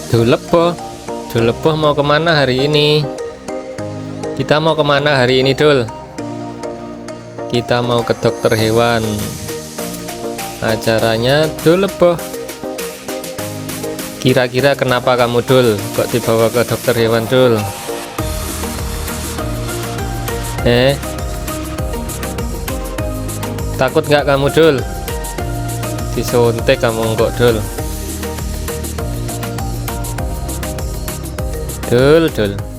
Duleboh, Duleboh mau kemana hari ini? Kita mau kemana hari ini, Dul? Kita mau ke dokter hewan. Acaranya Duleboh. Kira-kira kenapa kamu, Dul? Kok dibawa ke dokter hewan, Dul? Takut nggak kamu, Dul? Disuntik kamu kok, Dul. Dul.